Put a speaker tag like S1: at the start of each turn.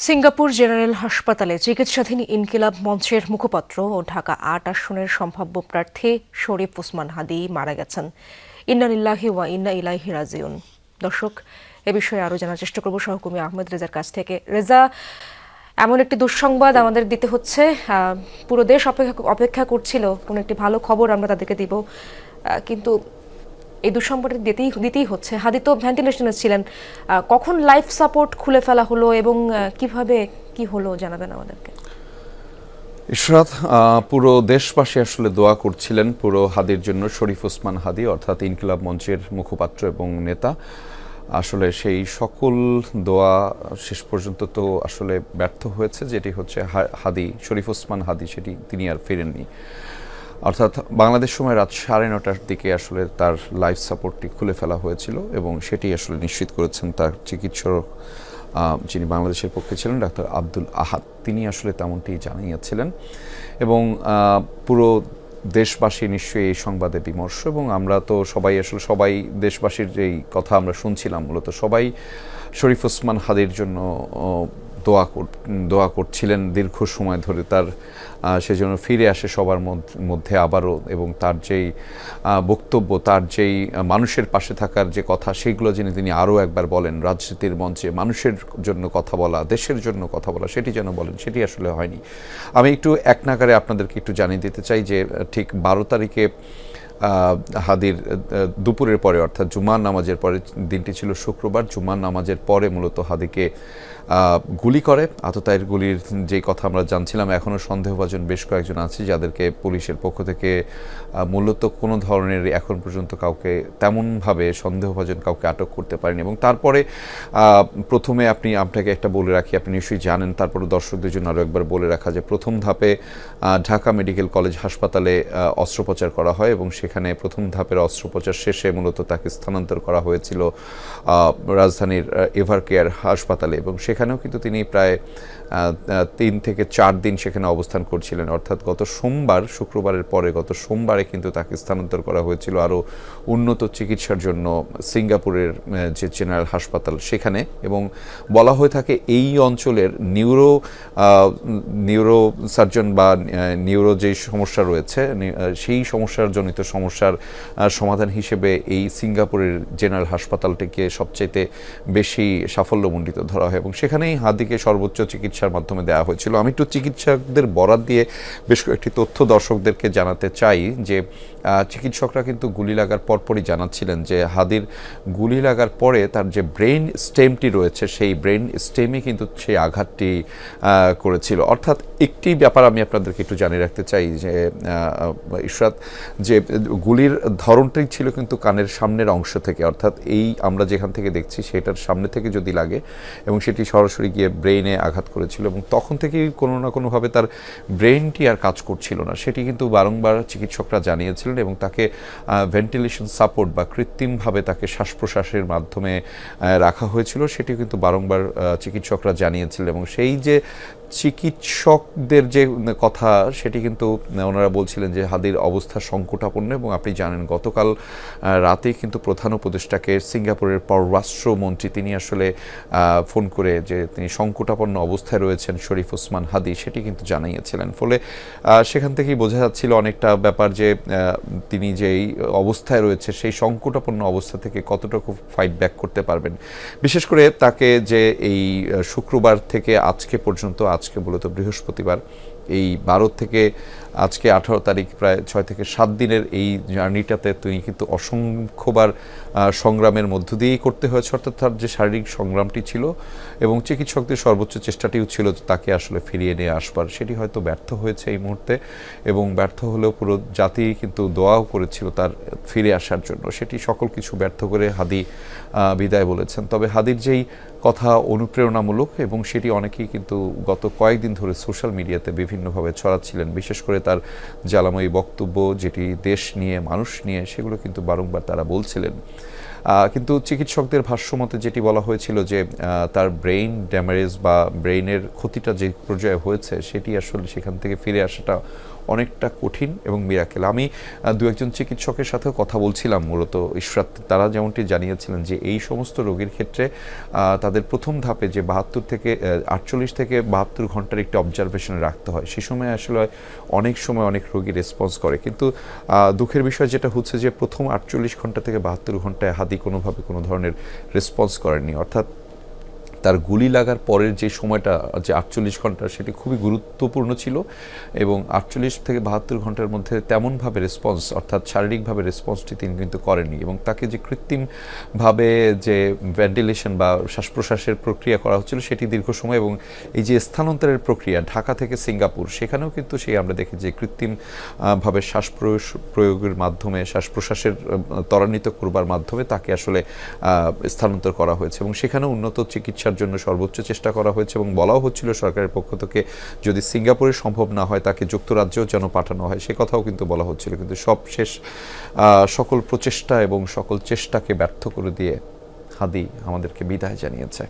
S1: Singapore general হাসপাতালে চিকিৎসাধীন ইনকিলাব মঞ্চের মুখপাত্র ও ঢাকা-৮ আসনের সম্ভাব্য প্রার্থী শরীফ ওসমান হাদী মারা গেছেন। ইন্না লিল্লাহি ওয়া ইন্না ইলাইহি রাজিউন। দর্শক, এ বিষয়ে আরও জানার চেষ্টা করব সহকর্মী আহমেদ রেজার কাছ থেকে। রেজা, এমন একটি দুঃসংবাদ আমাদের দিতে হচ্ছে। পুরো দেশ অপেক্ষা করছিল কোনো একটি ভালো খবর আমরা তাদেরকে দিব, কিন্তু এই দুঃসংবাদটা দিতেই হচ্ছে। হাদি তো ভেন্টিলেশনে ছিলেন, কখন লাইফ সাপোর্ট খুলে ফেলা হলো এবং কিভাবে কি হলো জানাবেন আমাদেরকে।
S2: ইশরাত, পুরো দেশবাসী আসলে দোয়া করছিলেন পুরো হাদির জন্য। শরীফ ওসমান হাদী অর্থাৎ ইনকিলাব মঞ্চের মুখপাত্র এবং নেতা, আসলে সেই সকল দোয়া শেষ পর্যন্ত তো আসলে ব্যর্থ হয়েছে। যেটি হচ্ছে হাদী, শরীফ ওসমান হাদী, সেটি তিনি আর ফেরেননি। অর্থাৎ বাংলাদেশ সময় রাত 9:30টার দিকে আসলে তার লাইফ সাপোর্টটি খুলে ফেলা হয়েছিল এবং সেটি আসলে নিশ্চিত করেছেন তার চিকিৎসক, যিনি বাংলাদেশের পক্ষে ছিলেন, ডাক্তার আব্দুল আহাদ। তিনি আসলে তেমনটি জানিয়েছিলেন এবং পুরো দেশবাসী নিশ্চয়ই এই সংবাদে বিমর্ষ। এবং আমরা তো সবাই দেশবাসীর যেই কথা আমরা শুনছিলাম, মূলত সবাই শরীফ ওসমান হাদীর জন্য দোয়া করছিলেন দীর্ঘ সময় ধরে, তার সেজন্য ফিরে আসে সবার মধ্যে আবারও, এবং তার যেই বক্তব্য, তার যেই মানুষের পাশে থাকার যে কথা, সেগুলো যিনি তিনি আরও একবার বলেন। রাজনীতির মঞ্চে মানুষের জন্য কথা বলা, দেশের জন্য কথা বলা, সেটি যেন বলেন, সেটি আসলে হয়নি। আমি একটু এক নাগারে আপনাদেরকে একটু জানিয়ে দিতে চাই যে ঠিক 12 তারিখে হাদির দুপুরের পরে, অর্থাৎ জুমার নামাজের পরে, দিনটি ছিল শুক্রবার, জুমার নামাজের পরে মূলত হাদিকে গুলি করে। আততায়ীর গুলির যে কথা আমরা জানছিলাম, এখনও সন্দেহভাজন বেশ কয়েকজন আছে যাদেরকে পুলিশের পক্ষ থেকে মূলত কোনো ধরনের এখন পর্যন্ত কাউকে তেমনভাবে সন্দেহভাজন কাউকে আটক করতে পারেনি। এবং তারপরে প্রথমে আপনাকে একটা বলে রাখি, আপনি নিশ্চয়ই জানেন, তারপরে দর্শকদের জন্য আরও একবার বলে রাখা, যে প্রথম ধাপে ঢাকা মেডিকেল কলেজ হাসপাতালে অস্ত্রোপচার করা হয় এবং সেখানে প্রথম ধাপের অস্ত্রোপচার শেষে মূলত তাকে স্থানান্তর করা হয়েছিল রাজধানীর এভারকেয়ার হাসপাতালে, এবং সেখানেও কিন্তু তিনি প্রায় 3 থেকে 4 দিন সেখানে অবস্থান করছিলেন। অর্থাৎ গত সোমবার, শুক্রবারের পরে গত সোমবারে কিন্তু তাকে স্থানান্তর করা হয়েছিল আরও উন্নত চিকিৎসার জন্য সিঙ্গাপুরের যে জেনারেল হাসপাতাল সেখানে। এবং বলা হয়ে থাকে এই অঞ্চলের নিউরো সার্জন বা নিউরো যেই সমস্যা রয়েছে, সেই সমস্যার জনিত সমস্যার সমাধান হিসেবে এই সিঙ্গাপুরের জেনারেল হাসপাতালটিকে সবচাইতে বেশি সাফল্যমণ্ডিত ধরা হয় এবং সেখানেই হাদিকে সর্বোচ্চ চিকিৎসার মাধ্যমে দেওয়া হয়েছিল। আমি একটু চিকিৎসকদের বরাত দিয়ে বেশ কয়েকটি তথ্য দর্শকদেরকে জানাতে চাই যে চিকিৎসকরা কিন্তু গুলি লাগার পরপরই জানাচ্ছিলেন যে হাদির গুলি লাগার পরে তার যে ব্রেন স্টেমটি রয়েছে, সেই ব্রেন স্টেমে কিন্তু সেই আঘাতটি করেছিল। অর্থাৎ একটি ব্যাপার আমি আপনাদেরকে একটু জানিয়ে রাখতে চাই যে ইশরাত, যে গুলির ধরনটাই ছিল কিন্তু কানের সামনের অংশ থেকে, অর্থাৎ এই আমরা যেখান থেকে দেখছি সেটার সামনে থেকে যদি লাগে এবং সেটি সরাসরি গিয়ে ব্রেইনে আঘাত করেছিল এবং তখন থেকেই কোনো না কোনোভাবে তার ব্রেনটি আর কাজ করছিল না, সেটি কিন্তু বারংবার চিকিৎসকরা জানিয়েছিলেন এবং তাকে ভেন্টিলেশন সাপোর্ট বা কৃত্রিমভাবে তাকে শ্বাস প্রশ্বাসের মাধ্যমে রাখা হয়েছিল, সেটি কিন্তু বারংবার চিকিৎসকরা জানিয়েছিলেন। এবং সেই যে চিকিৎসকদের যে কথা, সেটি কিন্তু ওনারা বলছিলেন যে হাদির অবস্থা সংকটাপন্ন। এবং আপনি জানেন গতকাল রাতেই কিন্তু প্রধান উপদেষ্টাকে সিঙ্গাপুরের পররাষ্ট্রমন্ত্রী তিনি আসলে ফোন করে যে তিনি সংকটাপন্ন অবস্থায় রয়েছেন শরীফ ওসমান হাদী, সেটি কিন্তু জানিয়েছিলেন। ফলে সেখান থেকেই বোঝা যাচ্ছিল অনেকটা ব্যাপার যে তিনি যেই অবস্থায় রয়েছে সেই সংকটাপন্ন অবস্থা থেকে কতটুকু ফাইট ব্যাক করতে পারবেন। বিশেষ করে তাকে যে এই শুক্রবার থেকে আজকে পর্যন্ত, আজকে মূলত বৃহস্পতিবার, এই 12 থেকে আজকে 18 তারিখ, প্রায় 6 থেকে 7 দিনের এই জার্নিটাতে তিনি কিন্তু অসংখ্যবার সংগ্রামের মধ্য দিয়েই করতে হয়েছে। অর্থাৎ তার যে শারীরিক সংগ্রামটি ছিল এবং চিকিৎসকদের সর্বোচ্চ চেষ্টাটিও ছিল তাকে আসলে ফিরিয়ে নিয়ে আসবার, সেটি হয়তো ব্যর্থ হয়েছে এই মুহূর্তে। এবং ব্যর্থ হলেও পুরো জাতি কিন্তু দোয়াও করেছিল তার ফিরে আসার জন্য। সেটি সকল কিছু ব্যর্থ করে হাদী বিদায় বলেছেন। তবে হাদির যেই কথা অনুপ্রেরণামূলক এবং সেটি অনেকেই কিন্তু গত কয়েকদিন ধরে সোশ্যাল মিডিয়াতে বিভিন্নভাবে ছড়াচ্ছিলেন, বিশেষ করে তার জ্বালাময়ী বক্তব্য যেটি দেশ নিয়ে, মানুষ নিয়ে, সেগুলো কিন্তু বারংবার তারা বলছিলেন। কিন্তু চিকিৎসকদের ভাষ্যমতে যেটি বলা হয়েছিল যে তার ব্রেইন ড্যামেজ বা ব্রেইনের ক্ষতিটা যে পর্যায়ে হয়েছে, সেটি আসলে সেখান থেকে ফিরে আসাটা অনেকটা কঠিন এবং মিরাকেল। আমি দু একজন চিকিৎসকের সাথেও কথা বলছিলাম, মূলত ইশরাত, তারা যেমনটি জানিয়েছিলেন যে এই সমস্ত রোগীর ক্ষেত্রে তাদের প্রথম ধাপে যে 48 থেকে 72 ঘন্টার একটি অবজারভেশনে রাখতে হয়, সেই সময় আসলে অনেক সময় অনেক রোগী রেসপন্স করে, কিন্তু দুঃখের বিষয় যেটা হচ্ছে যে প্রথম 48 ঘন্টা থেকে 72 ঘন্টায় হাদি কোনোভাবে কোনো ধরনের রেসপন্স করেনি। অর্থাৎ তার গুলি লাগার পরের যে সময়টা, যে 48 ঘন্টা, সেটি খুবই গুরুত্বপূর্ণ ছিল এবং 48 থেকে 72 ঘন্টার মধ্যে তেমনভাবে রেসপন্স, অর্থাৎ শারীরিকভাবে রেসপন্সটি তিনি কিন্তু করেননি, এবং তাকে যে কৃত্রিমভাবে যে ভেন্টিলেশন বা শ্বাস প্রশ্বাসের প্রক্রিয়া করা হচ্ছিল সেটি দীর্ঘ সময়, এবং এই যে স্থানান্তরের প্রক্রিয়া ঢাকা থেকে সিঙ্গাপুর, সেখানেও কিন্তু সেই আমরা দেখি যে কৃত্রিমভাবে শ্বাস প্রয়োগের মাধ্যমে, শ্বাস প্রশ্বাসের ত্বরান্বিত করবার মাধ্যমে তাকে আসলে স্থানান্তর করা হয়েছে, এবং সেখানে উন্নত চিকিৎসার জন্য সর্বোচ্চ চেষ্টা করা হয়েছে, এবং বলাও হচ্ছিল সরকারের পক্ষ থেকে যদি সিঙ্গাপুরে সম্ভব না হয় তাকে যুক্তরাজ্যেও যেন পাঠানো হয়, সে কথাও কিন্তু বলা হচ্ছিল। কিন্তু সবশেষ সকল প্রচেষ্টা এবং সকল চেষ্টাকে ব্যর্থ করে দিয়ে হাদি আমাদেরকে বিদায় জানিয়েছে।